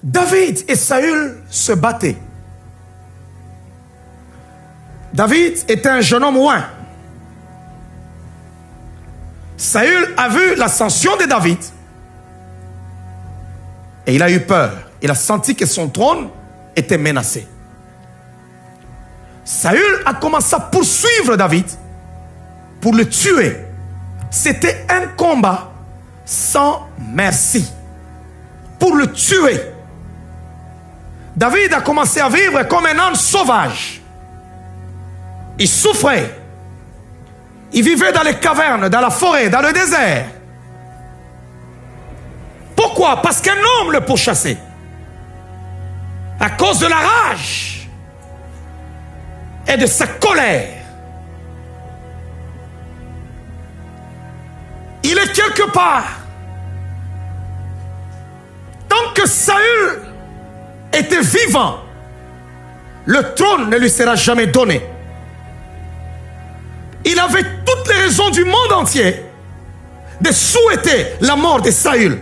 David et Saül se battaient. David était un jeune homme oint. Saül a vu l'ascension de David et il a eu peur. Il a senti que son trône était menacé. Saül a commencé à poursuivre David pour le tuer. C'était un combat sans merci. Pour le tuer. David a commencé à vivre comme un âne sauvage. Il souffrait. Il vivait dans les cavernes, dans la forêt, dans le désert. Pourquoi? Parce qu'un homme le pourchassait. À cause de la rage et de sa colère. Il est quelque part. Tant que Saül était vivant, le trône ne lui sera jamais donné. Il avait toutes les raisons du monde entier de souhaiter la mort de Saül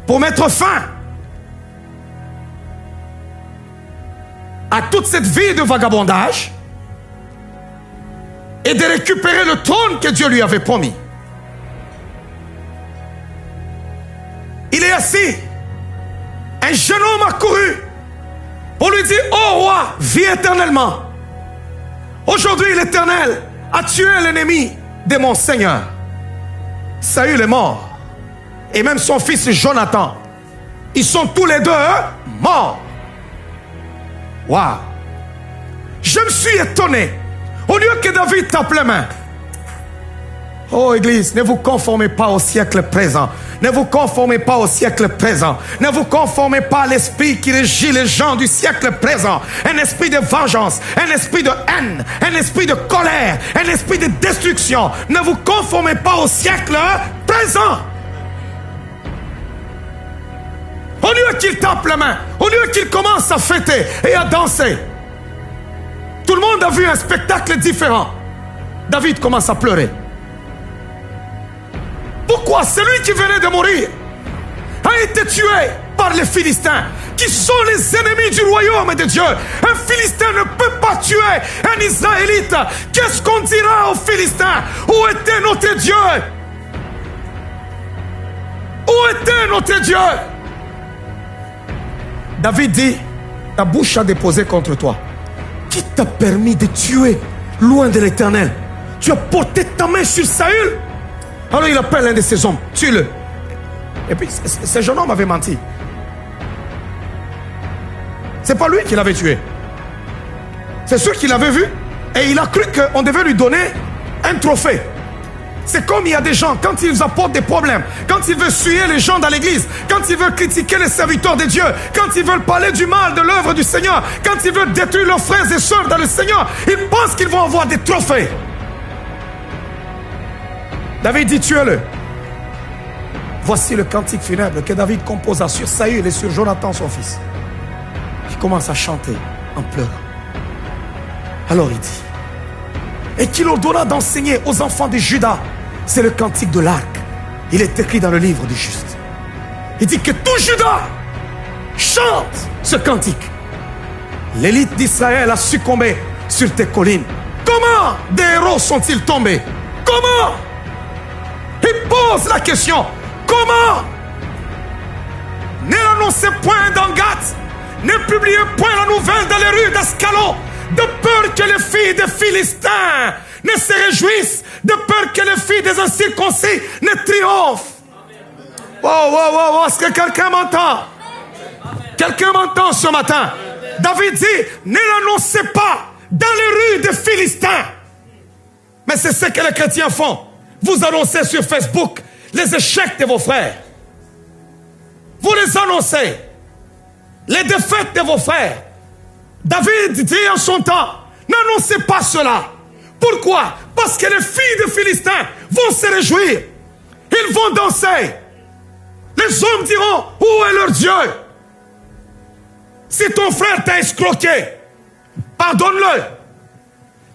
pour mettre fin à toute cette vie de vagabondage et de récupérer le trône que Dieu lui avait promis. Il est assis. Un jeune homme a couru pour lui dire: ô roi, vis éternellement. Aujourd'hui, l'Éternel a tué l'ennemi de mon Seigneur. Saül est mort. Et même son fils Jonathan. Ils sont tous les deux morts. Waouh! Je me suis étonné. Au lieu que David tape les mains. Oh Église, ne vous conformez pas au siècle présent. Ne vous conformez pas au siècle présent. Ne vous conformez pas à l'esprit qui régit les gens du siècle présent. Un esprit de vengeance, un esprit de haine, un esprit de colère, un esprit de destruction. Ne vous conformez pas au siècle présent. Au lieu qu'il tape la main, au lieu qu'il commence à fêter et à danser, tout le monde a vu un spectacle différent. David commence à pleurer. Pourquoi? Celui qui venait de mourir a été tué par les Philistins, qui sont les ennemis du royaume de Dieu. Un Philistin ne peut pas tuer un Israélite. Qu'est-ce qu'on dira aux Philistins? Où était notre Dieu? Où était notre Dieu? David dit: ta bouche a déposé contre toi. Qui t'a permis de tuer loin de l'Éternel? Tu as porté ta main sur Saül. Alors il appelle un de ses hommes, tue-le. Et puis ce jeune homme avait menti. C'est pas lui qui l'avait tué. C'est sûr qu'il l'avait vu et il a cru qu'on devait lui donner un trophée. C'est comme il y a des gens, quand ils apportent des problèmes, quand ils veulent suyer les gens dans l'église, quand ils veulent critiquer les serviteurs de Dieu, quand ils veulent parler du mal de l'œuvre du Seigneur, quand ils veulent détruire leurs frères et sœurs dans le Seigneur, ils pensent qu'ils vont avoir des trophées. David dit: tuez-le. Voici le cantique funèbre que David composa sur Saül et sur Jonathan son fils. Il commence à chanter en pleurant. Alors il dit: et qu'il ordonna d'enseigner aux enfants de Juda. C'est le cantique de l'arc. Il est écrit dans le livre du juste. Il dit que tout Juda chante ce cantique. L'élite d'Israël a succombé sur tes collines. Comment des héros sont-ils tombés? Comment? Il pose la question. Comment? Ne l'annoncez point dans Gath. Ne publiez point la nouvelle dans les rues d'Ascalon, de peur que les filles des Philistins ne se réjouissent, de peur que les filles des incirconcis ne triomphent. Wow, est-ce que quelqu'un m'entend? Quelqu'un m'entend ce matin? David dit: ne l'annoncez pas dans les rues des Philistins. Mais c'est ce que les chrétiens font. Vous annoncez sur Facebook les échecs de vos frères. Vous les annoncez. Les défaites de vos frères. David dit en son temps: n'annoncez pas cela. Pourquoi? Parce que les filles des Philistins vont se réjouir. Ils vont danser. Les hommes diront: où est leur Dieu? Si ton frère t'a escroqué, pardonne-le.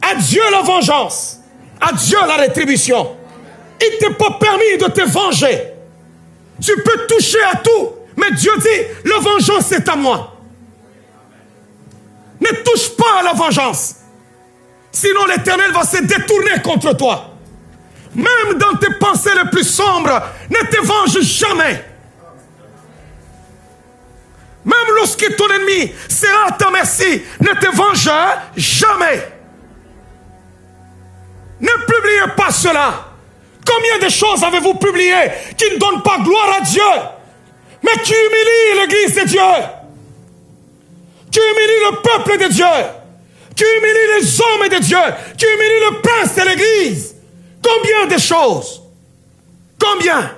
À Dieu la vengeance. À Dieu la rétribution. Il ne t'est pas permis de te venger. Tu peux toucher à tout. Mais Dieu dit: le vengeance est à moi. Ne touche pas à la vengeance. Sinon l'Éternel va se détourner contre toi. Même dans tes pensées les plus sombres, ne te venge jamais. Même lorsque ton ennemi sera à ta merci, ne te venge jamais. Ne publiez pas cela. Combien de choses avez-vous publiées qui ne donnent pas gloire à Dieu, mais qui humilient l'Église de Dieu, qui humilient le peuple de Dieu, qui humilient les hommes de Dieu, qui humilient le prince de l'Église? Combien de choses? Combien?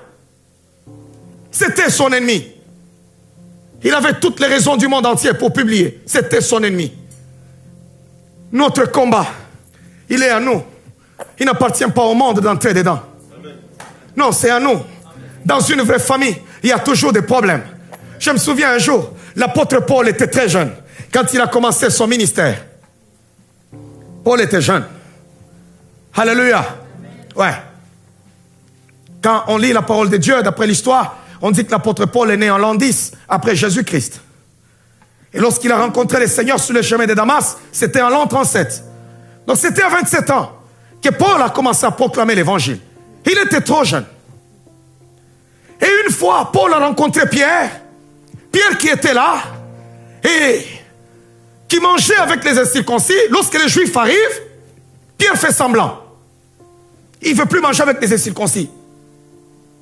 C'était son ennemi. Il avait toutes les raisons du monde entier pour publier. C'était son ennemi. Notre combat, il est à nous. Il n'appartient pas au monde d'entrer dedans. Non, c'est à nous. Dans une vraie famille, il y a toujours des problèmes. Je me souviens un jour, l'apôtre Paul était très jeune. Quand il a commencé son ministère, Paul était jeune. Alléluia. Ouais. Quand on lit la parole de Dieu, d'après l'histoire, on dit que l'apôtre Paul est né en l'an 10 après Jésus-Christ. Et lorsqu'il a rencontré le Seigneur sur le chemin de Damas, c'était en l'an 37. Donc c'était à 27 ans que Paul a commencé à proclamer l'évangile. Il était trop jeune. Et une fois, Paul a rencontré Pierre. Pierre qui était là et qui mangeait avec les incirconcis. Lorsque les Juifs arrivent, Pierre fait semblant. Il ne veut plus manger avec les incirconcis.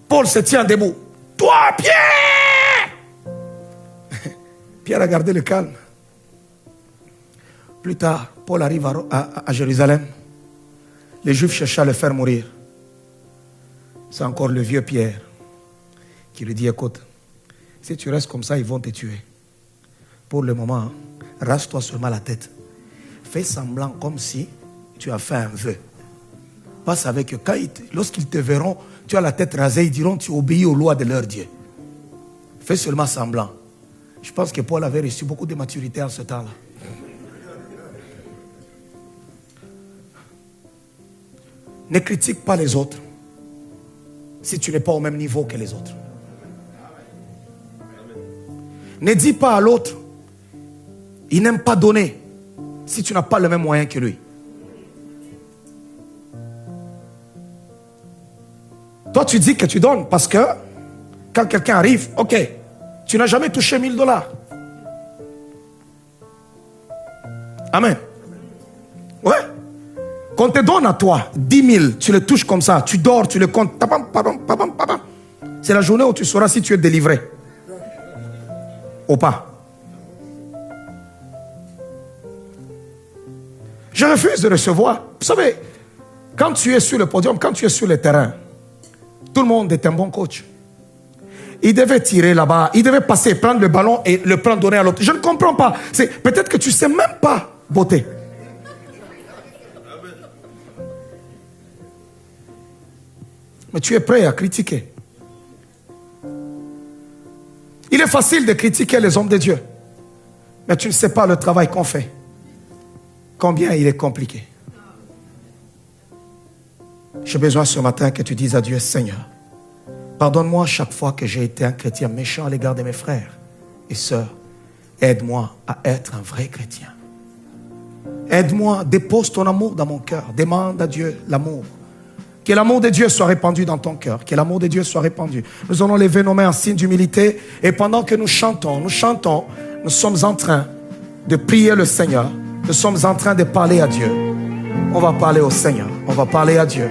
Paul se tient debout. Toi, Pierre! Pierre a gardé le calme. Plus tard, Paul arrive à Jérusalem. Les Juifs cherchaient à le faire mourir. C'est encore le vieux Pierre qui lui dit, écoute, si tu restes comme ça, ils vont te tuer. Pour le moment, rase-toi seulement la tête. Fais semblant comme si tu as fait un vœu. Passe avec eux. Lorsqu'ils te verront, tu as la tête rasée, ils diront, tu obéis aux lois de leur Dieu. Fais seulement semblant. Je pense que Paul avait reçu beaucoup de maturité en ce temps-là. Ne critique pas les autres si tu n'es pas au même niveau que les autres. Ne dis pas à l'autre, il n'aime pas donner si tu n'as pas le même moyen que lui. Toi, tu dis que tu donnes parce que quand quelqu'un arrive, ok, tu n'as jamais touché 1000 $. Amen. Ouais. Quand on te donne à toi 10 000, tu le touches comme ça, tu dors, tu le comptes. C'est la journée où tu sauras si tu es délivré ou pas. Je refuse de recevoir. Vous savez, quand tu es sur le podium, quand tu es sur le terrain, tout le monde est un bon coach. Il devait tirer là-bas, il devait passer, prendre le ballon et le prendre, donner à l'autre. Je ne comprends pas. Peut-être que tu ne sais même pas botter. Mais tu es prêt à critiquer. Il est facile de critiquer les hommes de Dieu. Mais tu ne sais pas le travail qu'on fait. Combien il est compliqué. J'ai besoin ce matin que tu dises à Dieu, Seigneur, pardonne-moi chaque fois que j'ai été un chrétien méchant à l'égard de mes frères et sœurs. Aide-moi à être un vrai chrétien. Aide-moi, dépose ton amour dans mon cœur. Demande à Dieu l'amour. Que l'amour de Dieu soit répandu dans ton cœur. Que l'amour de Dieu soit répandu. Nous allons lever nos mains en signe d'humilité. Et pendant que nous chantons, nous sommes en train de prier le Seigneur. Nous sommes en train de parler à Dieu. On va parler au Seigneur. On va parler à Dieu.